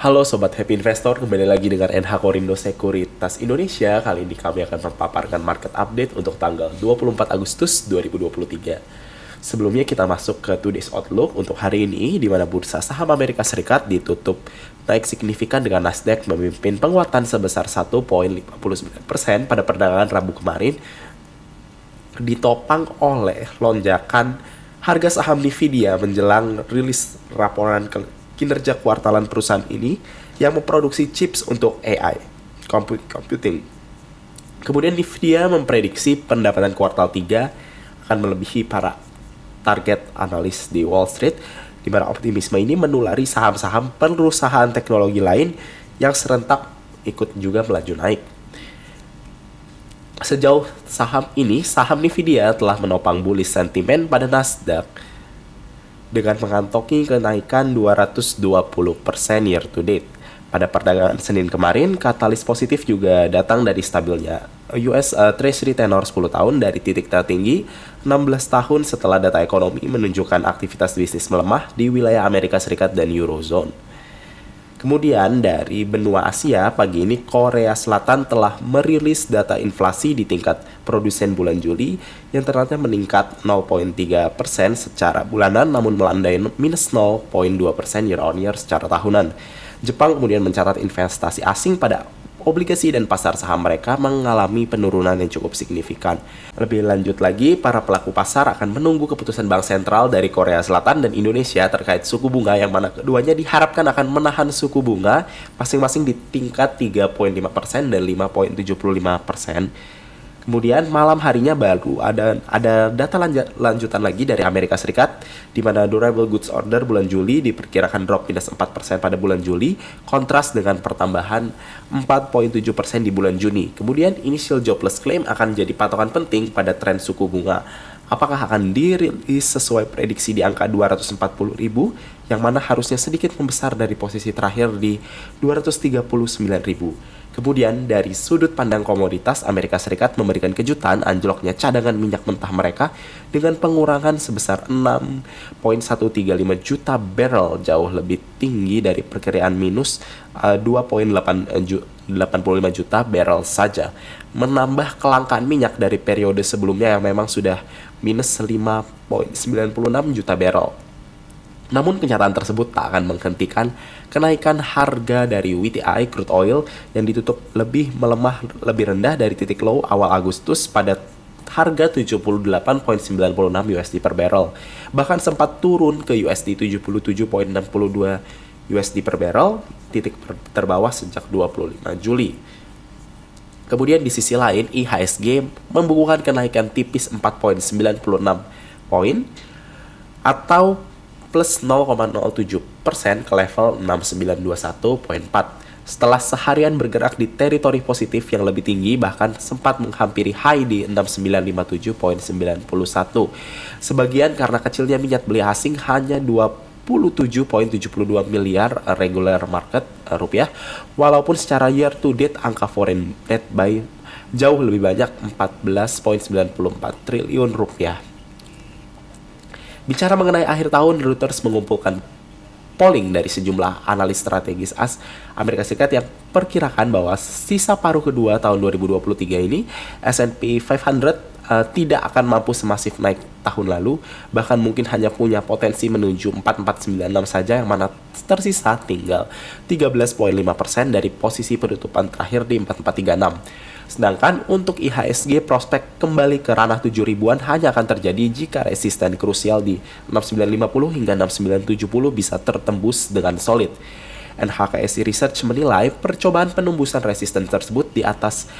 Halo Sobat Happy Investor, kembali lagi dengan NH Korindo Sekuritas Indonesia. Kali ini kami akan memaparkan market update untuk tanggal 24 Agustus 2023. Sebelumnya kita masuk ke Today's Outlook untuk hari ini, di mana bursa saham Amerika Serikat ditutup naik signifikan dengan Nasdaq memimpin penguatan sebesar 1,59% pada perdagangan Rabu kemarin, ditopang oleh lonjakan harga saham Nvidia menjelang rilis laporan kinerja kuartalan perusahaan ini yang memproduksi chips untuk AI computing. Kemudian Nvidia memprediksi pendapatan kuartal 3 akan melebihi para target analis di Wall Street, di mana optimisme ini menulari saham-saham perusahaan teknologi lain yang serentak ikut juga melaju naik. Sejauh saham Nvidia telah menopang bullish sentimen pada Nasdaq dengan mengantongi kenaikan 220% year to date. Pada perdagangan Senin kemarin, katalis positif juga datang dari stabilnya US Treasury tenor 10 tahun dari titik tertinggi 16 tahun setelah data ekonomi menunjukkan aktivitas bisnis melemah di wilayah Amerika Serikat dan Eurozone. Kemudian dari benua Asia, pagi ini Korea Selatan telah merilis data inflasi di tingkat produsen bulan Juli yang ternyata meningkat 0,3% secara bulanan namun melandai minus 0,2% year on year secara tahunan. Jepang kemudian mencatat investasi asing pada obligasi dan pasar saham mereka mengalami penurunan yang cukup signifikan. Lebih lanjut lagi, para pelaku pasar akan menunggu keputusan Bank Sentral dari Korea Selatan dan Indonesia terkait suku bunga, yang mana keduanya diharapkan akan menahan suku bunga masing-masing di tingkat 3,5% dan 5,75%. Kemudian malam harinya baru ada data lanjutan lagi dari Amerika Serikat, di mana durable goods order bulan Juli diperkirakan drop minus 4% pada bulan Juli, kontras dengan pertambahan 4,7% di bulan Juni. Kemudian initial jobless claim akan jadi patokan penting pada tren suku bunga. Apakah akan dirilis sesuai prediksi di angka 240.000, yang mana harusnya sedikit membesar dari posisi terakhir di 239.000. Kemudian dari sudut pandang komoditas, Amerika Serikat memberikan kejutan anjloknya cadangan minyak mentah mereka dengan pengurangan sebesar 6,135 juta barrel, jauh lebih tinggi dari perkiraan minus 2,85 juta barrel saja, menambah kelangkaan minyak dari periode sebelumnya yang memang sudah minus 5,96 juta barrel. Namun kenyataan tersebut tak akan menghentikan kenaikan harga dari WTI crude oil yang ditutup melemah lebih rendah dari titik low awal Agustus pada harga 78,96 USD per barrel. Bahkan sempat turun ke USD 77,62 USD per barrel, titik terbawah sejak 25 Juli. Kemudian di sisi lain, IHSG membukukan kenaikan tipis 4,96 poin atau plus 0,07% ke level 6921,4. Setelah seharian bergerak di teritori positif yang lebih tinggi, bahkan sempat menghampiri high di 6957,91. Sebagian karena kecilnya minyak beli asing hanya 27,72 miliar regular market rupiah, walaupun secara year to date angka foreign net buy jauh lebih banyak 14,94 triliun rupiah. Bicara mengenai akhir tahun, Reuters mengumpulkan polling dari sejumlah analis strategis Amerika Serikat yang perkirakan bahwa sisa paruh kedua tahun 2023 ini S&P 500 tidak akan mampu semasif naik tahun lalu, bahkan mungkin hanya punya potensi menuju 4496 saja, yang mana tersisa tinggal 13,5% dari posisi penutupan terakhir di 4436. Sedangkan untuk IHSG, prospek kembali ke ranah 7.000-an hanya akan terjadi jika resisten krusial di 6950 hingga 6970 bisa tertembus dengan solid. NHKSI Research menilai percobaan penembusan resisten tersebut di atas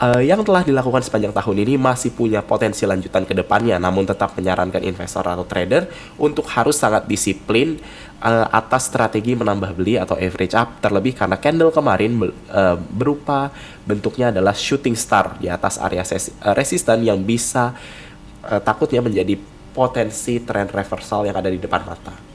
yang telah dilakukan sepanjang tahun ini masih punya potensi lanjutan ke depannya, namun tetap menyarankan investor atau trader untuk harus sangat disiplin atas strategi menambah beli atau average up, terlebih karena candle kemarin berupa bentuknya adalah shooting star di atas area resisten yang bisa takutnya menjadi potensi trend reversal yang ada di depan mata.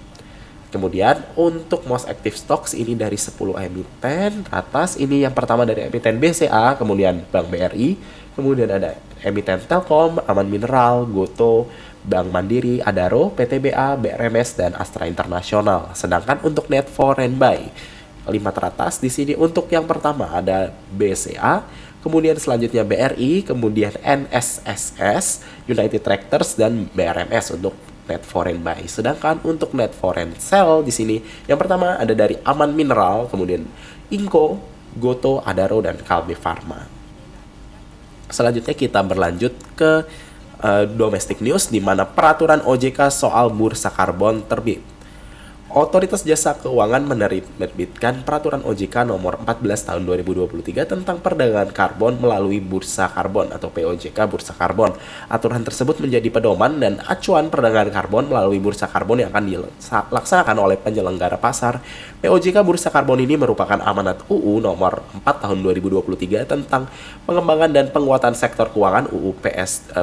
Kemudian untuk most active stocks ini dari 10 emiten atas, ini yang pertama dari emiten BCA, kemudian Bank BRI, kemudian ada emiten Telkom, Aman Mineral, Goto, Bank Mandiri, Adaro, PTBA, BRMS, dan Astra International. Sedangkan untuk net foreign buy 5 teratas di sini. Untuk yang pertama ada BCA, kemudian selanjutnya BRI, kemudian NSSS, United Tractors, dan BRMS untuk net foreign buy. Sedangkan untuk net foreign sell di sini yang pertama ada dari Aman Mineral, kemudian Inco, Goto, Adaro, dan Kalbe Pharma. Selanjutnya kita berlanjut ke domestic news, di mana peraturan OJK soal bursa karbon terbit. Otoritas Jasa Keuangan menerbitkan peraturan OJK nomor 14 tahun 2023 tentang perdagangan karbon melalui bursa karbon atau POJK bursa karbon. Aturan tersebut menjadi pedoman dan acuan perdagangan karbon melalui bursa karbon yang akan dilaksanakan oleh penyelenggara pasar. POJK bursa karbon ini merupakan amanat UU nomor 4 tahun 2023 tentang pengembangan dan penguatan sektor keuangan UU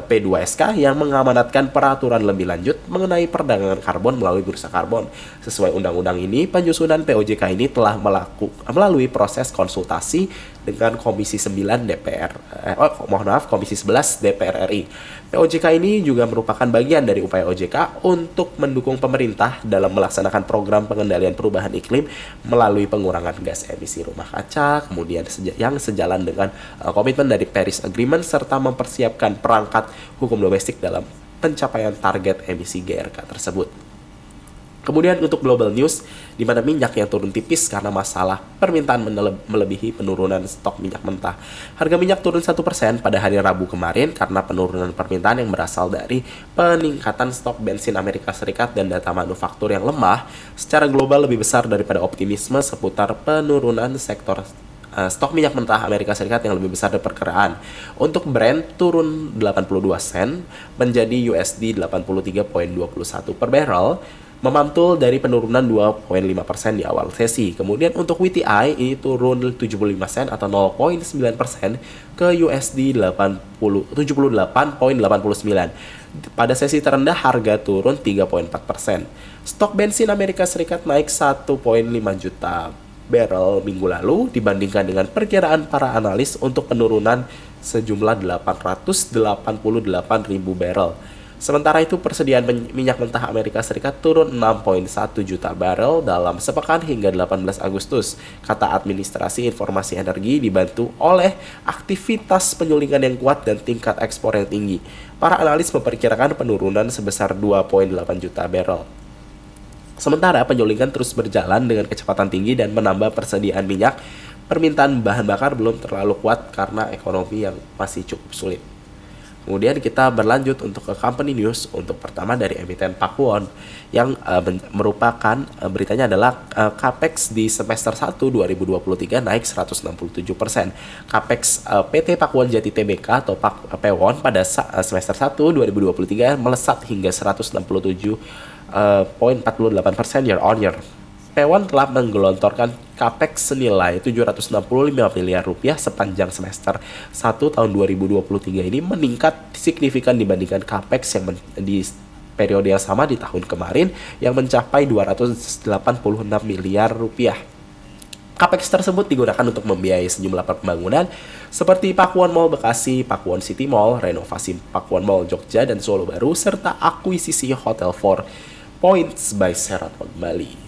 P2SK yang mengamanatkan peraturan lebih lanjut mengenai perdagangan karbon melalui bursa karbon. Sesuai undang-undang ini, penyusunan POJK ini telah melalui proses konsultasi dengan Komisi 9 Komisi 11 DPR RI. POJK ini juga merupakan bagian dari upaya OJK untuk mendukung pemerintah dalam melaksanakan program pengendalian perubahan iklim melalui pengurangan gas emisi rumah kaca, kemudian yang sejalan dengan komitmen dari Paris Agreement serta mempersiapkan perangkat hukum domestik dalam pencapaian target emisi GRK tersebut. Kemudian untuk global news, di mana minyak yang turun tipis karena masalah permintaan melebihi penurunan stok minyak mentah. Harga minyak turun 1% pada hari Rabu kemarin karena penurunan permintaan yang berasal dari peningkatan stok bensin Amerika Serikat dan data manufaktur yang lemah secara global lebih besar daripada optimisme seputar penurunan sektor stok minyak mentah Amerika Serikat yang lebih besar dari perkiraan. Untuk Brent turun 82 sen menjadi USD 83.21 per barrel, memantul dari penurunan 2,5% di awal sesi. Kemudian untuk WTI ini turun 75 sen atau 0,9% ke USD 78.89. Pada sesi terendah harga turun 3,4%. Stok bensin Amerika Serikat naik 1,5 juta barrel minggu lalu dibandingkan dengan perkiraan para analis untuk penurunan sejumlah 888.000 barrel. Sementara itu, persediaan minyak mentah Amerika Serikat turun 6,1 juta barel dalam sepekan hingga 18 Agustus, kata Administrasi Informasi Energi, dibantu oleh aktivitas penyulingan yang kuat dan tingkat ekspor yang tinggi. Para analis memperkirakan penurunan sebesar 2,8 juta barel. Sementara penyulingan terus berjalan dengan kecepatan tinggi dan menambah persediaan minyak, permintaan bahan bakar belum terlalu kuat karena ekonomi yang masih cukup sulit. Kemudian kita berlanjut untuk ke company news. Untuk pertama dari emiten Pakuwon yang merupakan beritanya adalah Capex di semester 1 2023 naik 167%. Capex PT Pakuwon Jati Tbk atau Pawon pada semester 1 2023 melesat hingga 167,48% year on year. Pawon telah menggelontorkan Capex senilai 765 miliar rupiah sepanjang semester 1 tahun 2023 ini, meningkat signifikan dibandingkan Capex yang di periode yang sama di tahun kemarin yang mencapai 286 miliar rupiah. Capex tersebut digunakan untuk membiayai sejumlah pembangunan seperti Pakuwon Mall Bekasi, Pakuwon City Mall, renovasi Pakuwon Mall Jogja dan Solo Baru, serta akuisisi Hotel Four Points by Sheraton Bali.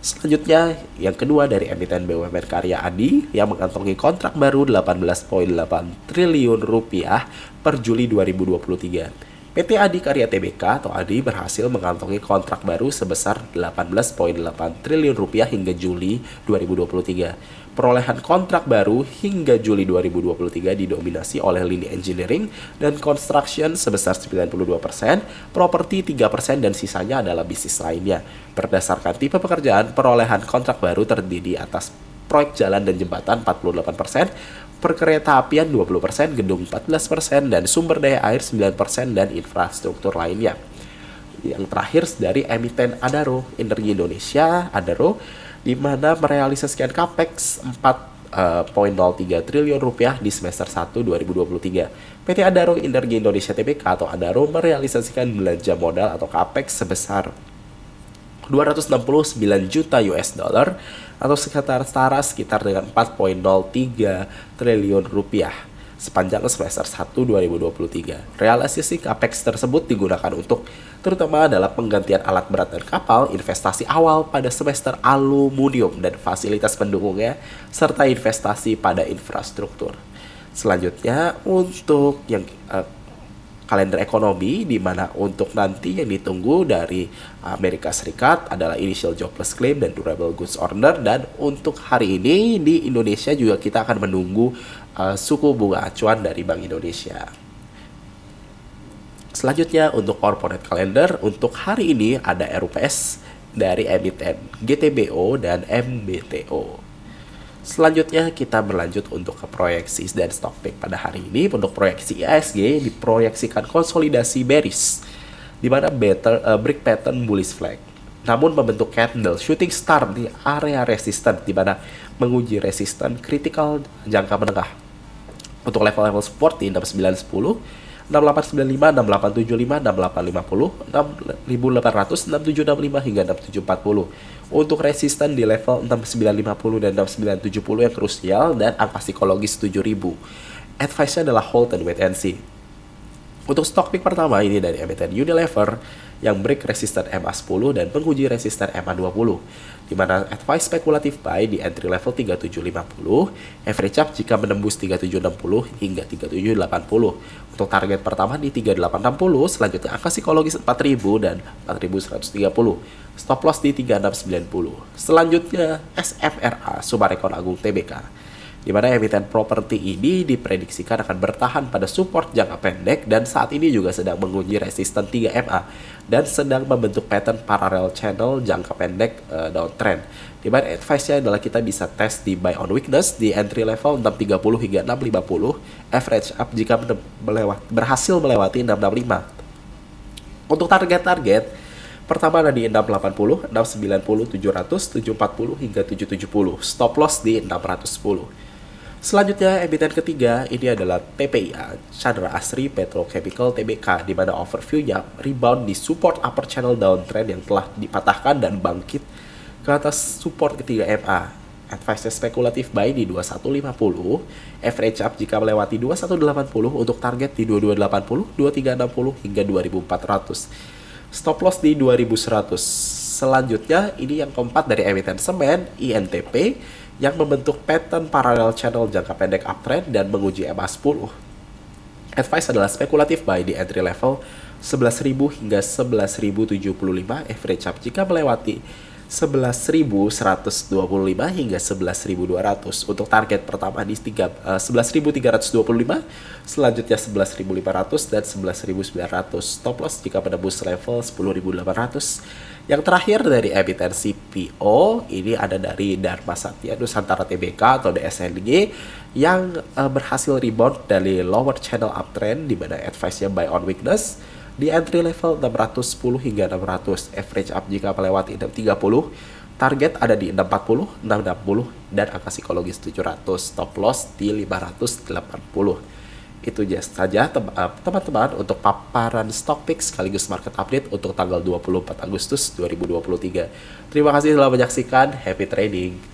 Selanjutnya, yang kedua dari emiten BUMN Karya Adi yang mengantongi kontrak baru 18,8 triliun rupiah per Juli 2023. PT Adi Karya Tbk atau Adi berhasil mengantongi kontrak baru sebesar 18,8 triliun rupiah hingga Juli 2023. Perolehan kontrak baru hingga Juli 2023 didominasi oleh lini engineering dan construction sebesar 92%, properti 3%, dan sisanya adalah bisnis lainnya. Berdasarkan tipe pekerjaan, perolehan kontrak baru terdiri atas proyek jalan dan jembatan 48%, perkereta apian 20%, gedung 14%, dan sumber daya air 9%, dan infrastruktur lainnya. Yang terakhir dari emiten Adaro Energi Indonesia, Adaro, di mana merealisasikan Capex 4,03 triliun rupiah di semester 1 2023. PT Adaro Energi Indonesia Tbk atau Adaro merealisasikan belanja modal atau Capex sebesar 269 juta US dollar atau sekitar dengan 4,03 triliun rupiah. sepanjang semester 1 2023. Realisasi capex tersebut digunakan untuk terutama adalah penggantian alat berat dan kapal, investasi awal pada semester aluminium dan fasilitas pendukungnya, serta investasi pada infrastruktur. Selanjutnya untuk yang kalender ekonomi, di mana untuk nanti yang ditunggu dari Amerika Serikat adalah initial jobless claim dan durable goods order, dan untuk hari ini di Indonesia juga kita akan menunggu suku bunga acuan dari Bank Indonesia. Selanjutnya untuk corporate calendar, untuk hari ini ada RUPS dari emiten GTBO dan MBTO. Selanjutnya kita berlanjut untuk ke proyeksi dan stock pick pada hari ini. Untuk proyeksi IHSG diproyeksikan konsolidasi bearish, di mana break pattern bullish flag, namun membentuk candle shooting star di area resisten, di mana menguji resisten kritikal jangka menengah. Untuk level-level support di 6910, 6895, 6875, 6850, 6800, 6765 hingga 6740. Untuk resisten di level 6950 dan 6970 yang krusial, dan angka psikologis 7000. Advice-nya adalah hold and wait and see. Untuk stock pick pertama ini dari emiten Unilever yang break resisten MA10 dan menguji resisten MA20, di mana advice spekulatif buy di entry level 3750, average up jika menembus 3760 hingga 3780. Untuk target pertama di 3860, selanjutnya angka psikologis 4000 dan 4130. Stop loss di 3690. Selanjutnya SMRA Summarecon Agung Tbk, di mana emiten properti ini diprediksikan akan bertahan pada support jangka pendek dan saat ini juga sedang menguji resisten 3MA dan sedang membentuk pattern parallel channel jangka pendek downtrend. Di mana advice-nya adalah kita bisa tes di buy on weakness di entry level 630 hingga 650, average up jika berhasil melewati 665. Untuk target-target pertama ada di 680, 690, 700, 740 hingga 770. Stop loss di 610. Selanjutnya emiten ketiga ini adalah TPIA Chandra Asri Petrochemical Tbk, di mana overview-nya rebound di support upper channel downtrend yang telah dipatahkan dan bangkit ke atas support ketiga MA. Advice spekulatif buy di 2150, average up jika melewati 2180, untuk target di 2280, 2360 hingga 2400. Stop loss di 2100. Selanjutnya ini yang keempat dari emiten semen INTP yang membentuk pattern parallel channel jangka pendek uptrend dan menguji MA10. Advice adalah spekulatif buy di entry level 11.000 hingga 11.075, average up jika melewati 11.125 hingga 11.200. Untuk target pertama di 11.325, selanjutnya 11.500 dan 11.900. Stop loss jika menembus level 10.800. Yang terakhir dari emiten CPO ini ada dari Dharma Satya Nusantara Tbk atau DSNG yang berhasil rebound dari lower channel uptrend, di mana advice-nya buy on weakness di entry level 610 hingga 600, average up jika melewati 630, target ada di 640, 660 dan angka psikologis 700, stop loss di 580. Itu saja teman-teman untuk paparan stock pick sekaligus market update untuk tanggal 24 Agustus 2023. Terima kasih telah menyaksikan, happy trading.